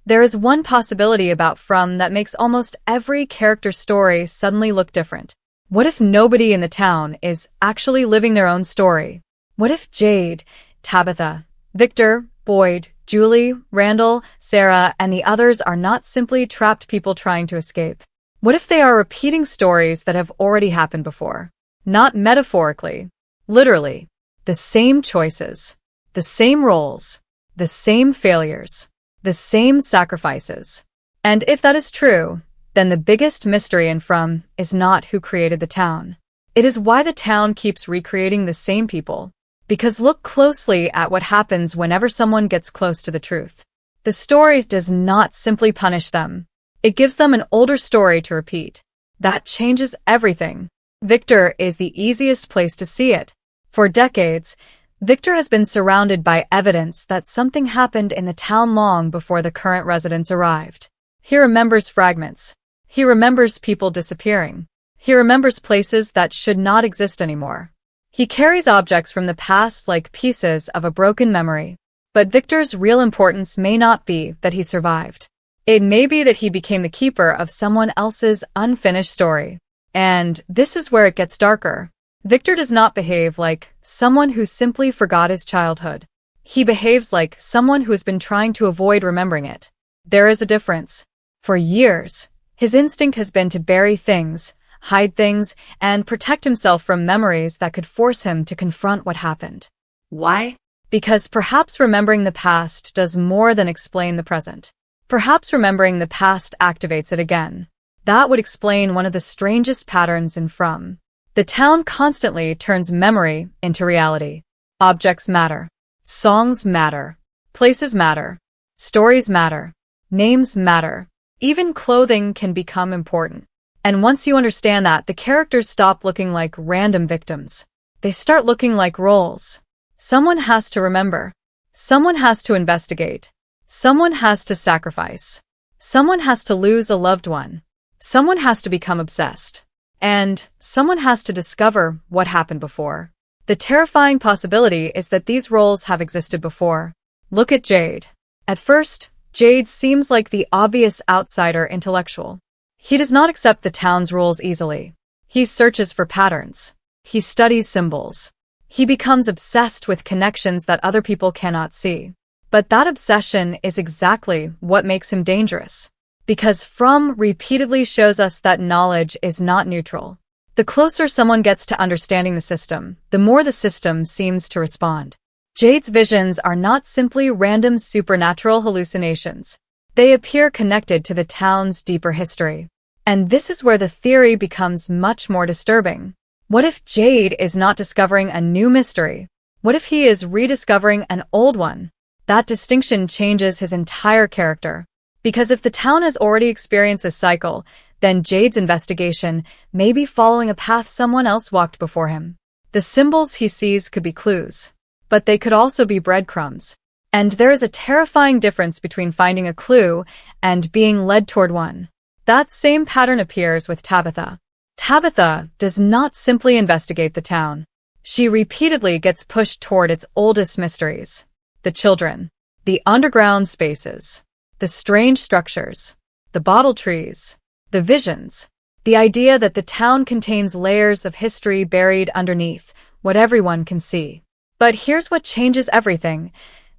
There is one possibility about From that makes almost every character's story suddenly look different. What if nobody in the town is actually living their own story? What if Jade, Tabitha, Victor, Boyd, Julie, Randall, Sara, and the others are not simply trapped people trying to escape? What if they are repeating stories that have already happened before? Not metaphorically, literally. The same choices, the same roles, the same failures, the same sacrifices. And if that is true, then the biggest mystery in From is not who created the town. It is why the town keeps recreating the same people. Because look closely at what happens whenever someone gets close to the truth. The story does not simply punish them. It gives them an older story to repeat. That changes everything. Victor is the easiest place to see it. For decades, Victor has been surrounded by evidence that something happened in the town long before the current residents arrived. He remembers fragments. He remembers people disappearing. He remembers places that should not exist anymore. He carries objects from the past like pieces of a broken memory. But Victor's real importance may not be that he survived. It may be that he became the keeper of someone else's unfinished story. And this is where it gets darker. Victor does not behave like someone who simply forgot his childhood. He behaves like someone who has been trying to avoid remembering it. There is a difference. For years, his instinct has been to bury things, hide things, and protect himself from memories that could force him to confront what happened. Why? Because perhaps remembering the past does more than explain the present. Perhaps remembering the past activates it again. That would explain one of the strangest patterns in From. The town constantly turns memory into reality. Objects matter. Songs matter. Places matter. Stories matter. Names matter. Even clothing can become important. And once you understand that, the characters stop looking like random victims. They start looking like roles. Someone has to remember. Someone has to investigate. Someone has to sacrifice. Someone has to lose a loved one. Someone has to become obsessed. And someone has to discover what happened before. The terrifying possibility is that these roles have existed before. Look at Jade. At first, Jade seems like the obvious outsider intellectual. He does not accept the town's rules easily. He searches for patterns. He studies symbols. He becomes obsessed with connections that other people cannot see. But that obsession is exactly what makes him dangerous. Because From repeatedly shows us that knowledge is not neutral. The closer someone gets to understanding the system, the more the system seems to respond. Jade's visions are not simply random supernatural hallucinations. They appear connected to the town's deeper history. And this is where the theory becomes much more disturbing. What if Jade is not discovering a new mystery? What if he is rediscovering an old one? That distinction changes his entire character. Because if the town has already experienced this cycle, then Jade's investigation may be following a path someone else walked before him. The symbols he sees could be clues, but they could also be breadcrumbs. And there is a terrifying difference between finding a clue and being led toward one. That same pattern appears with Tabitha. Tabitha does not simply investigate the town. She repeatedly gets pushed toward its oldest mysteries. The children, the underground spaces, the strange structures, the bottle trees, the visions, the idea that the town contains layers of history buried underneath what everyone can see. But here's what changes everything.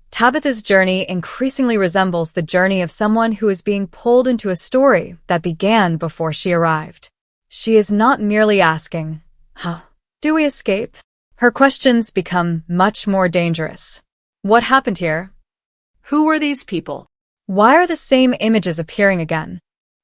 Tabitha's journey increasingly resembles the journey of someone who is being pulled into a story that began before she arrived. She is not merely asking, do we escape? Her questions become much more dangerous. What happened here? Who were these people? Why are the same images appearing again?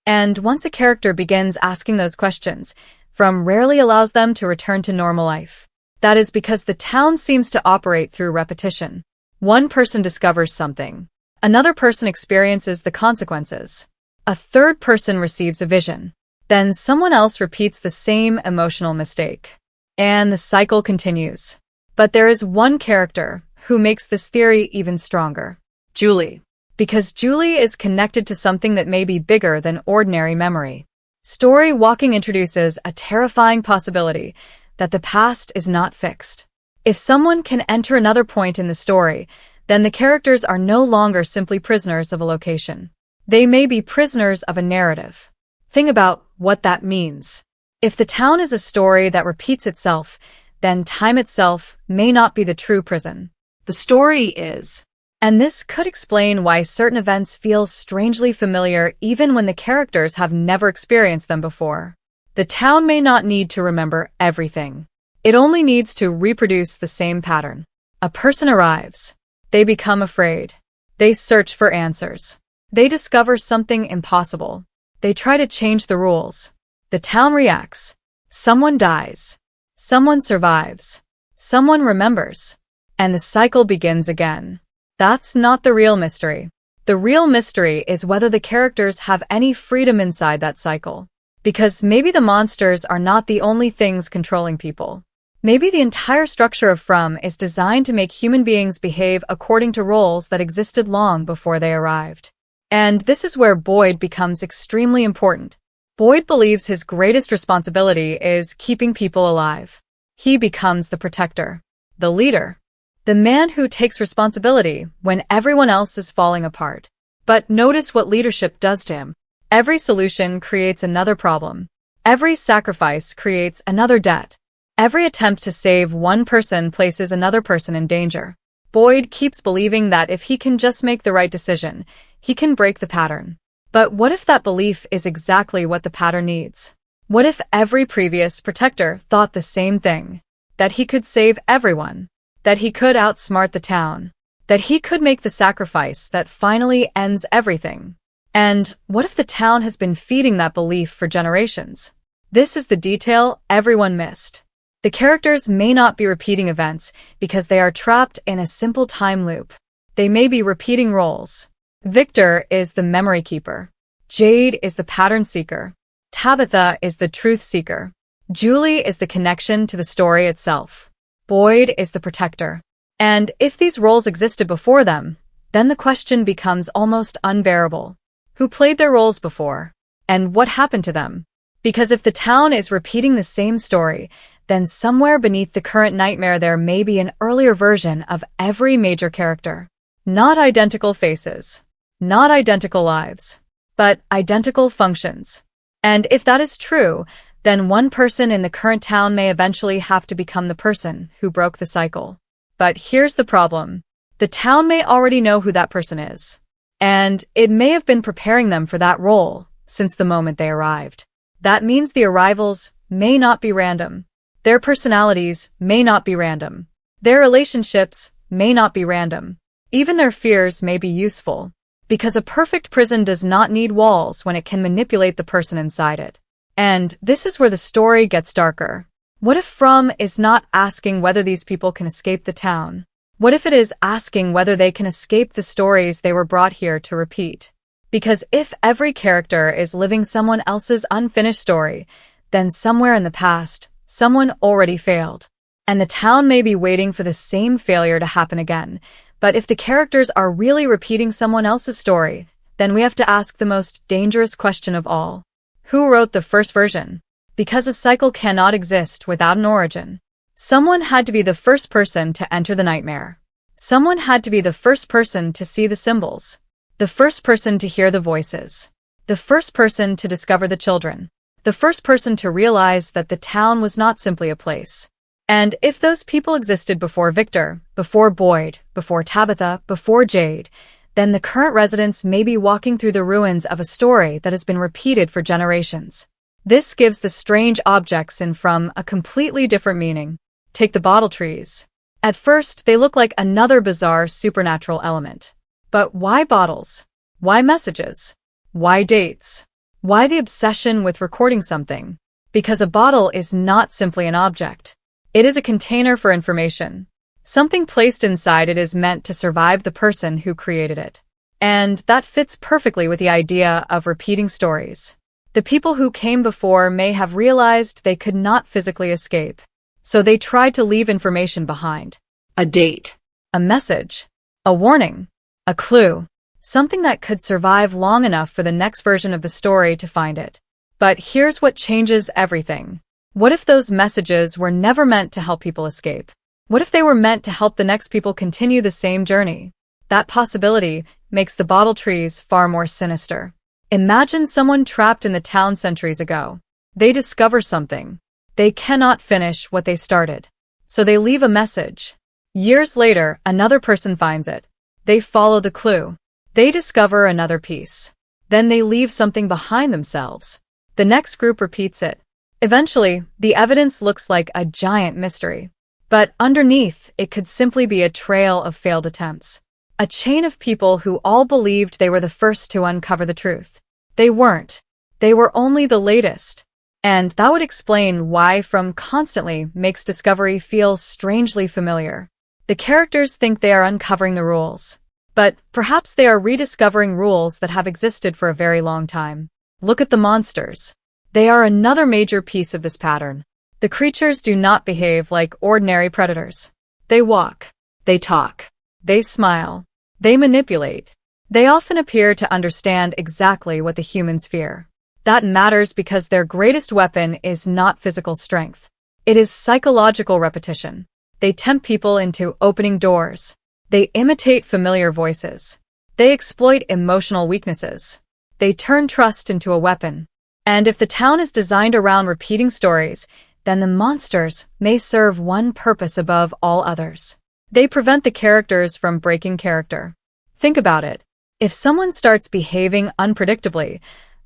And once a character begins asking those questions, From rarely allows them to return to normal life. That is because the town seems to operate through repetition. One person discovers something. Another person experiences the consequences. A third person receives a vision. Then someone else repeats the same emotional mistake. And the cycle continues. But there is one character who makes this theory even stronger. Julie. Because Julie is connected to something that may be bigger than ordinary memory. Story walking introduces a terrifying possibility that the past is not fixed. If someone can enter another point in the story, then the characters are no longer simply prisoners of a location. They may be prisoners of a narrative. Think about what that means. If the town is a story that repeats itself, then time itself may not be the true prison. The story is. And this could explain why certain events feel strangely familiar even when the characters have never experienced them before. The town may not need to remember everything. It only needs to reproduce the same pattern. A person arrives. They become afraid. They search for answers. They discover something impossible. They try to change the rules. The town reacts. Someone dies. Someone survives. Someone remembers. And the cycle begins again. That's not the real mystery. The real mystery is whether the characters have any freedom inside that cycle. Because maybe the monsters are not the only things controlling people. Maybe the entire structure of From is designed to make human beings behave according to roles that existed long before they arrived. And this is where Boyd becomes extremely important. Boyd believes his greatest responsibility is keeping people alive. He becomes the protector, the leader, the man who takes responsibility when everyone else is falling apart. But notice what leadership does to him. Every solution creates another problem. Every sacrifice creates another debt. Every attempt to save one person places another person in danger. Boyd keeps believing that if he can just make the right decision, he can break the pattern. But what if that belief is exactly what the pattern needs? What if every previous protector thought the same thing? That he could save everyone? That he could outsmart the town? That he could make the sacrifice that finally ends everything? And what if the town has been feeding that belief for generations? This is the detail everyone missed. The characters may not be repeating events because they are trapped in a simple time loop. They may be repeating roles. Victor is the memory keeper. Jade is the pattern seeker. Tabitha is the truth seeker. Julie is the connection to the story itself. Boyd is the protector. And if these roles existed before them, then the question becomes almost unbearable. Who played their roles before? And what happened to them? Because if the town is repeating the same story, then somewhere beneath the current nightmare there may be an earlier version of every major character. Not identical faces. Not identical lives. But identical functions. And if that is true, then one person in the current town may eventually have to become the person who broke the cycle. But here's the problem. The town may already know who that person is. And it may have been preparing them for that role since the moment they arrived. That means the arrivals may not be random. Their personalities may not be random. Their relationships may not be random. Even their fears may be useful. Because a perfect prison does not need walls when it can manipulate the person inside it. And this is where the story gets darker. What if From is not asking whether these people can escape the town? What if it is asking whether they can escape the stories they were brought here to repeat? Because if every character is living someone else's unfinished story, then somewhere in the past, someone already failed. And the town may be waiting for the same failure to happen again. But if the characters are really repeating someone else's story, then we have to ask the most dangerous question of all. Who wrote the first version? Because a cycle cannot exist without an origin. Someone had to be the first person to enter the nightmare. Someone had to be the first person to see the symbols. The first person to hear the voices. The first person to discover the children. The first person to realize that the town was not simply a place. And if those people existed before Victor, before Boyd, before Tabitha, before Jade, then the current residents may be walking through the ruins of a story that has been repeated for generations. This gives the strange objects in From a completely different meaning. Take the bottle trees. At first, they look like another bizarre supernatural element. But why bottles? Why messages? Why dates? Why the obsession with recording something? Because a bottle is not simply an object. It is a container for information. Something placed inside it is meant to survive the person who created it. And that fits perfectly with the idea of repeating stories. The people who came before may have realized they could not physically escape. So they tried to leave information behind. A date. A message. A warning. A clue. Something that could survive long enough for the next version of the story to find it. But here's what changes everything. What if those messages were never meant to help people escape? What if they were meant to help the next people continue the same journey? That possibility makes the bottle trees far more sinister. Imagine someone trapped in the town centuries ago. They discover something. They cannot finish what they started. So they leave a message. Years later, another person finds it. They follow the clue. They discover another piece. Then they leave something behind themselves. The next group repeats it. Eventually, the evidence looks like a giant mystery. But underneath, it could simply be a trail of failed attempts. A chain of people who all believed they were the first to uncover the truth. They weren't. They were only the latest. And that would explain why From constantly makes discovery feel strangely familiar. The characters think they are uncovering the rules. But perhaps they are rediscovering rules that have existed for a very long time. Look at the monsters. They are another major piece of this pattern. The creatures do not behave like ordinary predators. They walk. They talk. They smile. They manipulate. They often appear to understand exactly what the humans fear. That matters because their greatest weapon is not physical strength. It is psychological repetition. They tempt people into opening doors. They imitate familiar voices. They exploit emotional weaknesses. They turn trust into a weapon. And if the town is designed around repeating stories, then the monsters may serve one purpose above all others. They prevent the characters from breaking character. Think about it. If someone starts behaving unpredictably,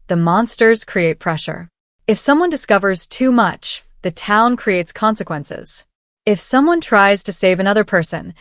the monsters create pressure. If someone discovers too much, the town creates consequences. If someone tries to save another person,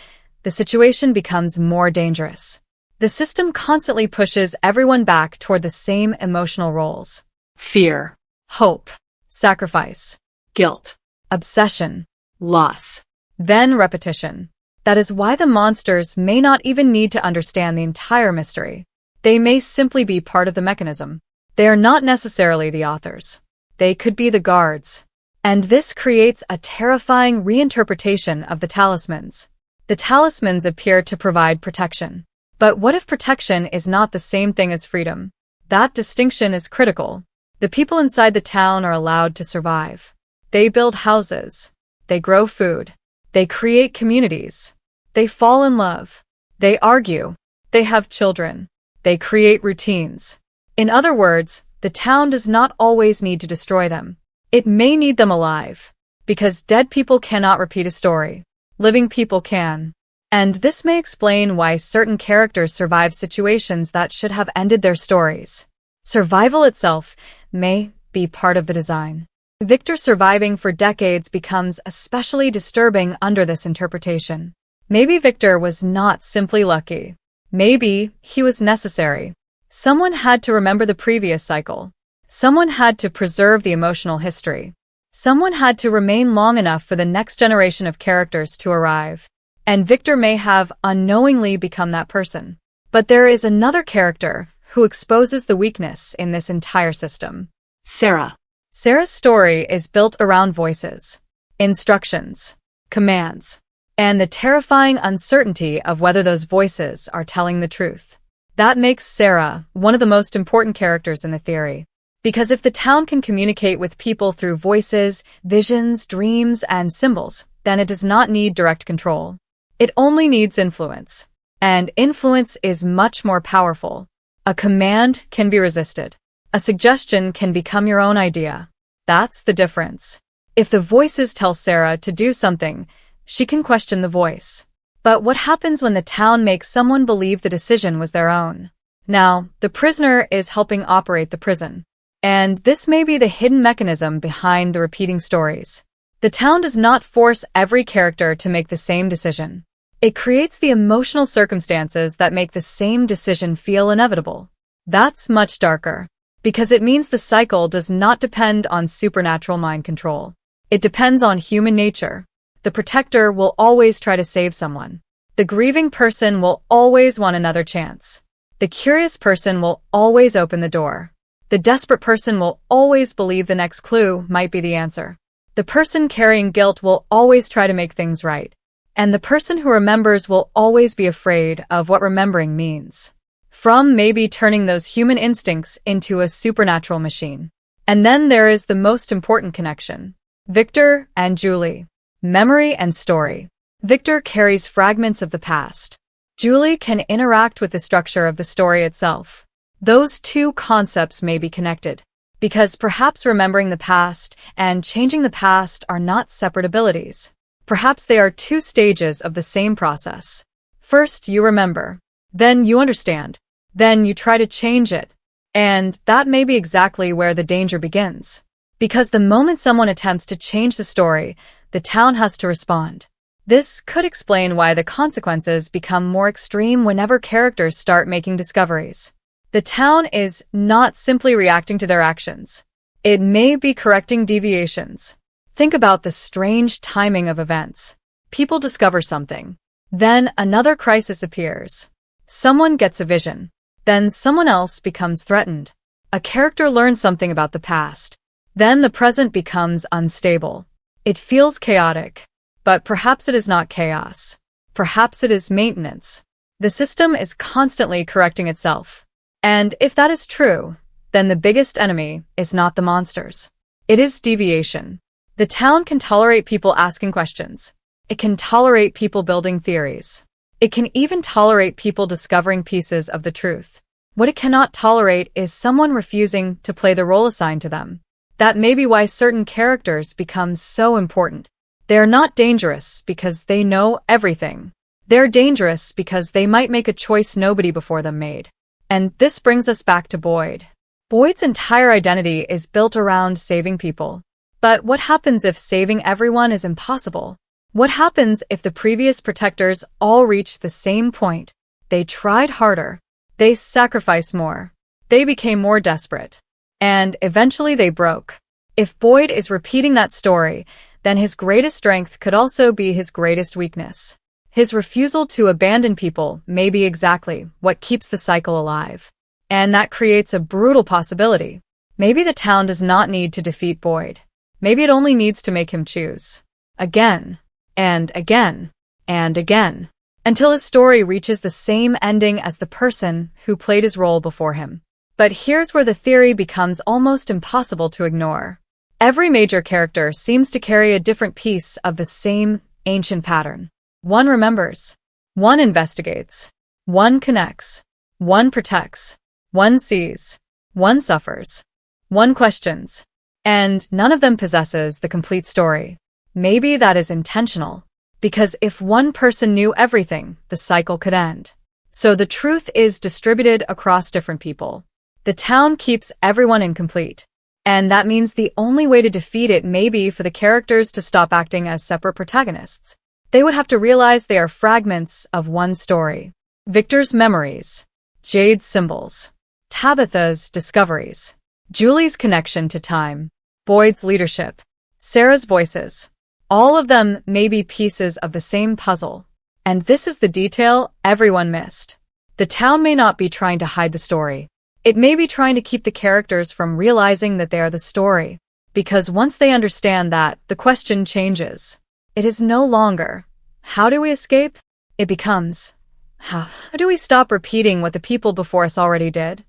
the situation becomes more dangerous. The system constantly pushes everyone back toward the same emotional roles. Fear. Hope. Sacrifice. Guilt. Obsession. Loss. Then repetition. That is why the monsters may not even need to understand the entire mystery. They may simply be part of the mechanism. They are not necessarily the authors. They could be the guards. And this creates a terrifying reinterpretation of the talismans. The talismans appear to provide protection. But what if protection is not the same thing as freedom? That distinction is critical. The people inside the town are allowed to survive. They build houses. They grow food. They create communities. They fall in love. They argue. They have children. They create routines. In other words, the town does not always need to destroy them. It may need them alive. Because dead people cannot repeat a story. Living people can. And this may explain why certain characters survive situations that should have ended their stories. Survival itself may be part of the design. Victor surviving for decades becomes especially disturbing under this interpretation. Maybe Victor was not simply lucky. Maybe he was necessary. Someone had to remember the previous cycle. Someone had to preserve the emotional history. Someone had to remain long enough for the next generation of characters to arrive. And Victor may have unknowingly become that person. But there is another character who exposes the weakness in this entire system. Sara. Sara's story is built around voices, instructions, commands, and the terrifying uncertainty of whether those voices are telling the truth. That makes Sara one of the most important characters in the theory. Because if the town can communicate with people through voices, visions, dreams, and symbols, then it does not need direct control. It only needs influence. And influence is much more powerful. A command can be resisted. A suggestion can become your own idea. That's the difference. If the voices tell Sara to do something, she can question the voice. But what happens when the town makes someone believe the decision was their own? Now, the prisoner is helping operate the prison. And this may be the hidden mechanism behind the repeating stories. The town does not force every character to make the same decision. It creates the emotional circumstances that make the same decision feel inevitable. That's much darker. Because it means the cycle does not depend on supernatural mind control. It depends on human nature. The protector will always try to save someone. The grieving person will always want another chance. The curious person will always open the door. The desperate person will always believe the next clue might be the answer. The person carrying guilt will always try to make things right. And the person who remembers will always be afraid of what remembering means. From maybe turning those human instincts into a supernatural machine. And then there is the most important connection. Victor and Julie. Memory and story. Victor carries fragments of the past. Julie can interact with the structure of the story itself. Those two concepts may be connected, because perhaps remembering the past and changing the past are not separate abilities. Perhaps they are two stages of the same process. First, you remember. Then you understand. Then you try to change it. And that may be exactly where the danger begins. Because the moment someone attempts to change the story, the town has to respond. This could explain why the consequences become more extreme whenever characters start making discoveries. The town is not simply reacting to their actions. It may be correcting deviations. Think about the strange timing of events. People discover something. Then another crisis appears. Someone gets a vision. Then someone else becomes threatened. A character learns something about the past. Then the present becomes unstable. It feels chaotic. But perhaps it is not chaos. Perhaps it is maintenance. The system is constantly correcting itself. And if that is true, then the biggest enemy is not the monsters. It is deviation. The town can tolerate people asking questions. It can tolerate people building theories. It can even tolerate people discovering pieces of the truth. What it cannot tolerate is someone refusing to play the role assigned to them. That may be why certain characters become so important. They're not dangerous because they know everything. They're dangerous because they might make a choice nobody before them made. And this brings us back to Boyd. Boyd's entire identity is built around saving people. But what happens if saving everyone is impossible? What happens if the previous protectors all reach the same point? They tried harder. They sacrificed more. They became more desperate. And eventually they broke. If Boyd is repeating that story, then his greatest strength could also be his greatest weakness. His refusal to abandon people may be exactly what keeps the cycle alive. And that creates a brutal possibility. Maybe the town does not need to defeat Boyd. Maybe it only needs to make him choose. Again, and again, and again, until his story reaches the same ending as the person who played his role before him. But here's where the theory becomes almost impossible to ignore. Every major character seems to carry a different piece of the same ancient pattern. One remembers. One investigates. One connects. One protects. One sees. One suffers. One questions. And none of them possesses the complete story. Maybe that is intentional. Because if one person knew everything, the cycle could end. So the truth is distributed across different people. The town keeps everyone incomplete. And that means the only way to defeat it may be for the characters to stop acting as separate protagonists. They would have to realize they are fragments of one story. Victor's memories. Jade's symbols. Tabitha's discoveries. Julie's connection to time. Boyd's leadership. Sara's voices. All of them may be pieces of the same puzzle. And this is the detail everyone missed. The town may not be trying to hide the story. It may be trying to keep the characters from realizing that they are the story. Because once they understand that, the question changes. It is no longer, how do we escape? It becomes, how do we stop repeating what the people before us already did?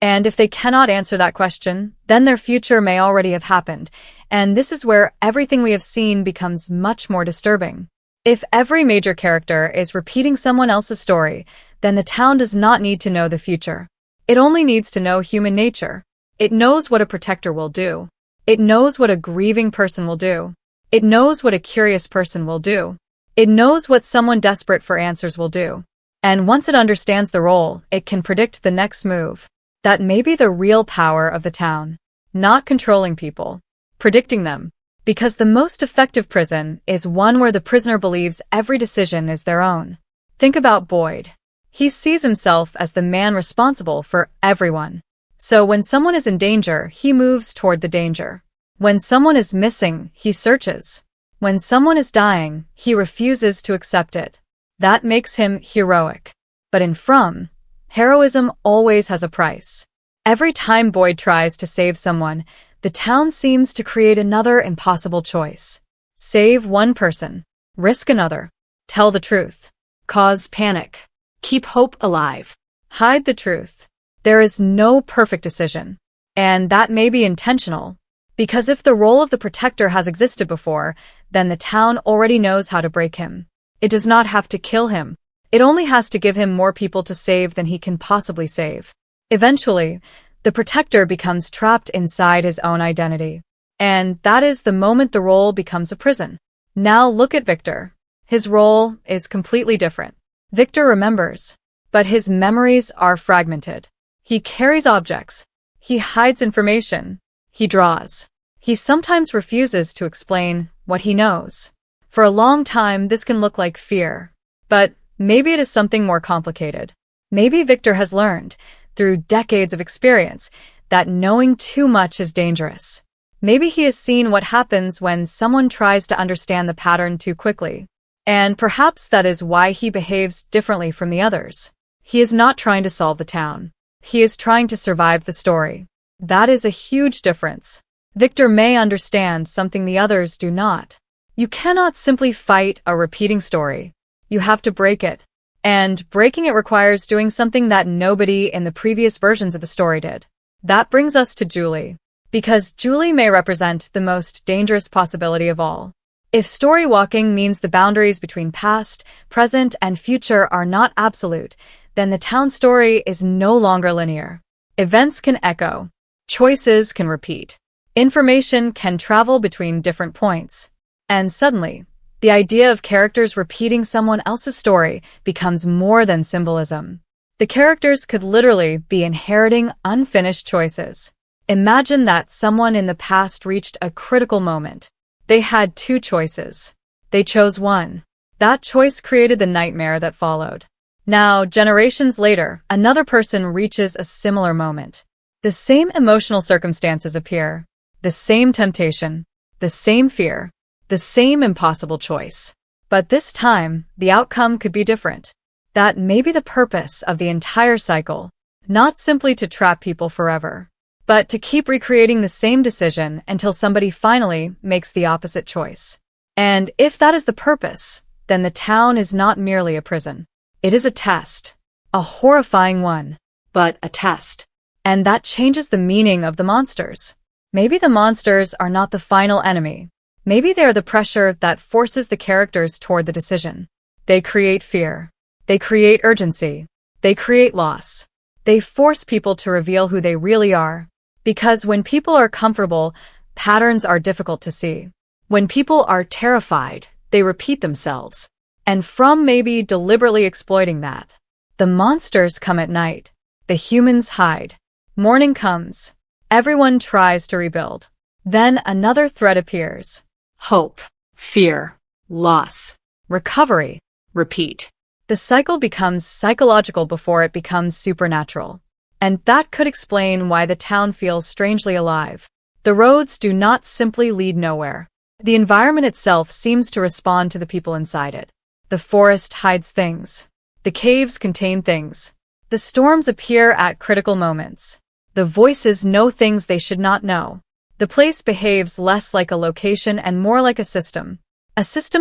And if they cannot answer that question, then their future may already have happened. And this is where everything we have seen becomes much more disturbing. If every major character is repeating someone else's story, then the town does not need to know the future. It only needs to know human nature. It knows what a protector will do. It knows what a grieving person will do. It knows what a curious person will do. It knows what someone desperate for answers will do. And once it understands the role, it can predict the next move. That may be the real power of the town. Not controlling people. Predicting them. Because the most effective prison is one where the prisoner believes every decision is their own. Think about Boyd. He sees himself as the man responsible for everyone. So when someone is in danger, he moves toward the danger. When someone is missing, he searches. When someone is dying, he refuses to accept it. That makes him heroic. But in From, heroism always has a price. Every time Boyd tries to save someone, the town seems to create another impossible choice. Save one person. Risk another. Tell the truth. Cause panic. Keep hope alive. Hide the truth. There is no perfect decision. And that may be intentional. Because if the role of the protector has existed before, then the town already knows how to break him. It does not have to kill him. It only has to give him more people to save than he can possibly save. Eventually, the protector becomes trapped inside his own identity. And that is the moment the role becomes a prison. Now look at Victor. His role is completely different. Victor remembers, but his memories are fragmented. He carries objects. He hides information. He draws. He sometimes refuses to explain what he knows. For a long time, this can look like fear. But maybe it is something more complicated. Maybe Victor has learned, through decades of experience, that knowing too much is dangerous. Maybe he has seen what happens when someone tries to understand the pattern too quickly. And perhaps that is why he behaves differently from the others. He is not trying to solve the town. He is trying to survive the story. That is a huge difference. Victor may understand something the others do not. You cannot simply fight a repeating story. You have to break it. And breaking it requires doing something that nobody in the previous versions of the story did. That brings us to Julie. Because Julie may represent the most dangerous possibility of all. If story walking means the boundaries between past, present, and future are not absolute, then the town story is no longer linear. Events can echo. Choices can repeat. Information can travel between different points. And suddenly, the idea of characters repeating someone else's story becomes more than symbolism. The characters could literally be inheriting unfinished choices. Imagine that someone in the past reached a critical moment. They had two choices. They chose one. That choice created the nightmare that followed. Now, generations later, another person reaches a similar moment. The same emotional circumstances appear. The same temptation. The same fear. The same impossible choice. But this time, the outcome could be different. That may be the purpose of the entire cycle. Not simply to trap people forever, but to keep recreating the same decision until somebody finally makes the opposite choice. And if that is the purpose, then the town is not merely a prison. It is a test. A horrifying one, but a test. And that changes the meaning of the monsters. Maybe the monsters are not the final enemy. Maybe they are the pressure that forces the characters toward the decision. They create fear. They create urgency. They create loss. They force people to reveal who they really are. Because when people are comfortable, patterns are difficult to see. When people are terrified, they repeat themselves. And from maybe deliberately exploiting that, the monsters come at night. The humans hide. Morning comes. Everyone tries to rebuild. Then another threat appears. Hope, fear, loss, Recovery. repeat. The cycle becomes psychological before it becomes supernatural. And that could explain why the town feels strangely alive. The roads do not simply lead nowhere. The environment itself seems to respond to the people inside it. The forest hides things. The caves contain things. The storms appear at critical moments. The voices know things they should not know. The place behaves less like a location and more like a system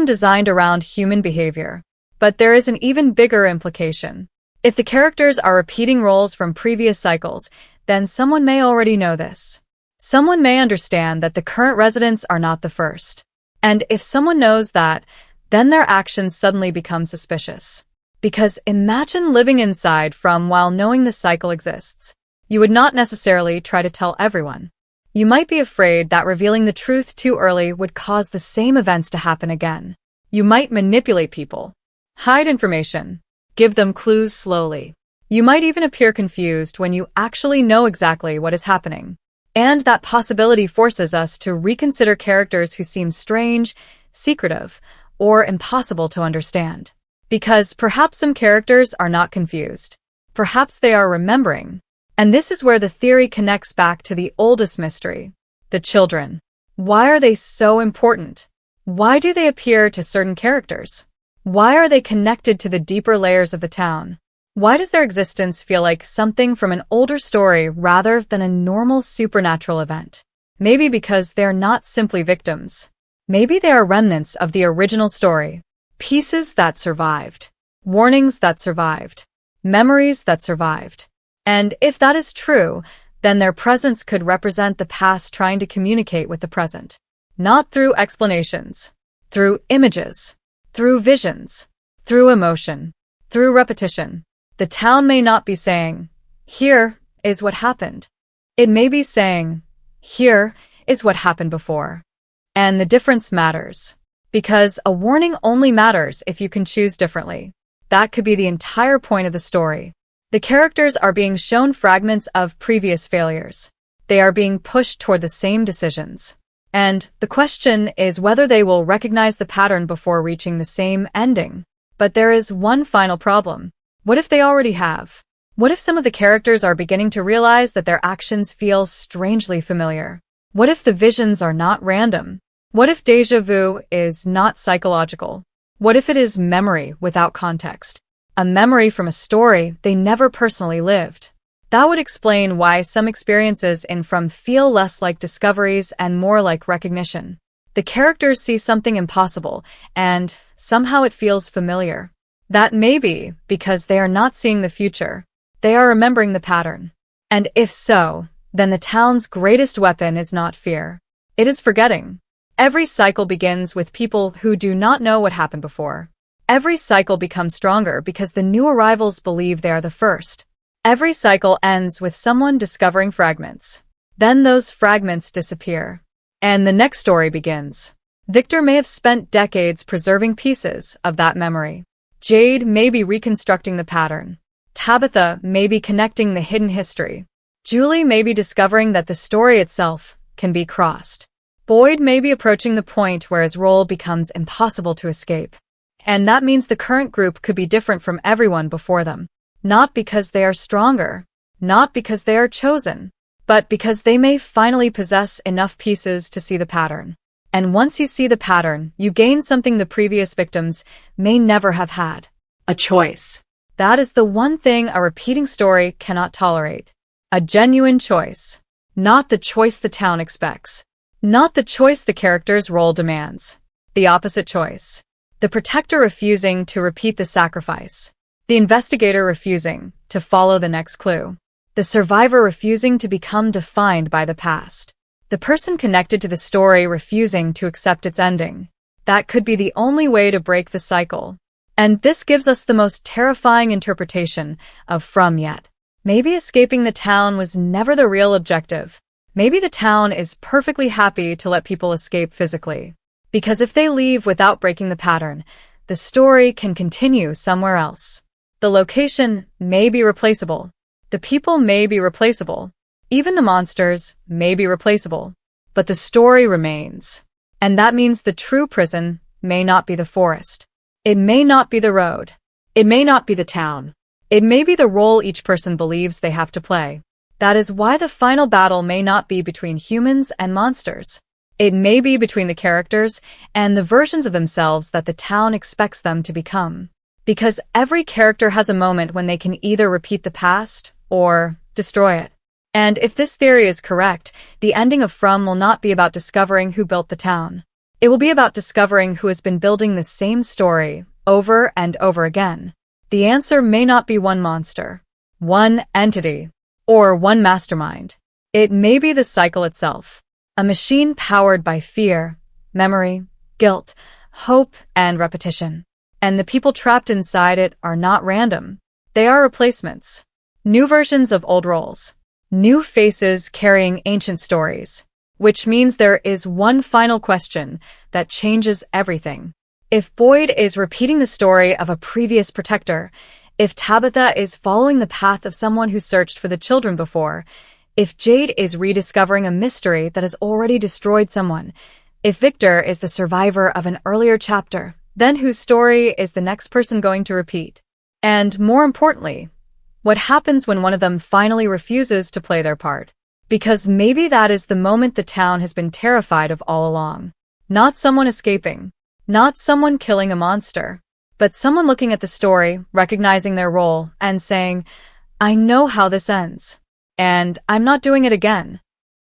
designed around human behavior. But there is an even bigger implication. If the characters are repeating roles from previous cycles, then someone may already know this. Someone may understand that the current residents are not the first. And if someone knows that, then their actions suddenly become suspicious. Because imagine living inside from while knowing the cycle exists. You would not necessarily try to tell everyone. You might be afraid that revealing the truth too early would cause the same events to happen again. You might manipulate people. Hide information. Give them clues slowly. You might even appear confused when you actually know exactly what is happening. And that possibility forces us to reconsider characters who seem strange, secretive, or impossible to understand. Because perhaps some characters are not confused. Perhaps they are remembering. And this is where the theory connects back to the oldest mystery. The children. Why are they so important? Why do they appear to certain characters? Why are they connected to the deeper layers of the town? Why does their existence feel like something from an older story rather than a normal supernatural event? Maybe because they're not simply victims. Maybe they are remnants of the original story. Pieces that survived. Warnings that survived. Memories that survived. And if that is true, then their presence could represent the past trying to communicate with the present. Not through explanations. Through images. Through visions. Through emotion. Through repetition, the town may not be saying, "Here is what happened." It may be saying, "Here is what happened before." And the difference matters. Because a warning only matters if you can choose differently. That could be the entire point of the story. The characters are being shown fragments of previous failures. They are being pushed toward the same decisions. And the question is whether they will recognize the pattern before reaching the same ending. But there is one final problem. What if they already have? What if some of the characters are beginning to realize that their actions feel strangely familiar? What if the visions are not random? What if déjà vu is not psychological? What if it is memory without context? A memory from a story they never personally lived. That would explain why some experiences in From feel less like discoveries and more like recognition. The characters see something impossible, and somehow it feels familiar. That may be because they are not seeing the future. They are remembering the pattern. And if so, then the town's greatest weapon is not fear. It is forgetting. Every cycle begins with people who do not know what happened before. Every cycle becomes stronger because the new arrivals believe they are the first. Every cycle ends with someone discovering fragments. Then those fragments disappear. And the next story begins. Victor may have spent decades preserving pieces of that memory. Jade may be reconstructing the pattern. Tabitha may be connecting the hidden history. Julie may be discovering that the story itself can be crossed. Boyd may be approaching the point where his role becomes impossible to escape. And that means the current group could be different from everyone before them. Not because they are stronger, not because they are chosen, but because they may finally possess enough pieces to see the pattern. And once you see the pattern, you gain something the previous victims may never have had. A choice. That is the one thing a repeating story cannot tolerate. A genuine choice. Not the choice the town expects. Not the choice the character's role demands. The opposite choice. The protector refusing to repeat the sacrifice. The investigator refusing to follow the next clue. The survivor refusing to become defined by the past. The person connected to the story refusing to accept its ending. That could be the only way to break the cycle. And this gives us the most terrifying interpretation of From yet. Maybe escaping the town was never the real objective. Maybe the town is perfectly happy to let people escape physically. Because if they leave without breaking the pattern, the story can continue somewhere else. The location may be replaceable. The people may be replaceable. Even the monsters may be replaceable. But the story remains. And that means the true prison may not be the forest. It may not be the road. It may not be the town. It may be the role each person believes they have to play. That is why the final battle may not be between humans and monsters. It may be between the characters and the versions of themselves that the town expects them to become. Because every character has a moment when they can either repeat the past or destroy it. And if this theory is correct, the ending of From will not be about discovering who built the town. It will be about discovering who has been building the same story over and over again. The answer may not be one monster, one entity, or one mastermind. It may be the cycle itself. A machine powered by fear, memory, guilt, hope, and repetition. And the people trapped inside it are not random. They are replacements. New versions of old roles. New faces carrying ancient stories. Which means there is one final question that changes everything. If Boyd is repeating the story of a previous protector, if Tabitha is following the path of someone who searched for the children before, if Jade is rediscovering a mystery that has already destroyed someone, if Victor is the survivor of an earlier chapter, then whose story is the next person going to repeat? And more importantly, what happens when one of them finally refuses to play their part? Because maybe that is the moment the town has been terrified of all along. Not someone escaping, not someone killing a monster, but someone looking at the story, recognizing their role, and saying, "I know how this ends. And I'm not doing it again."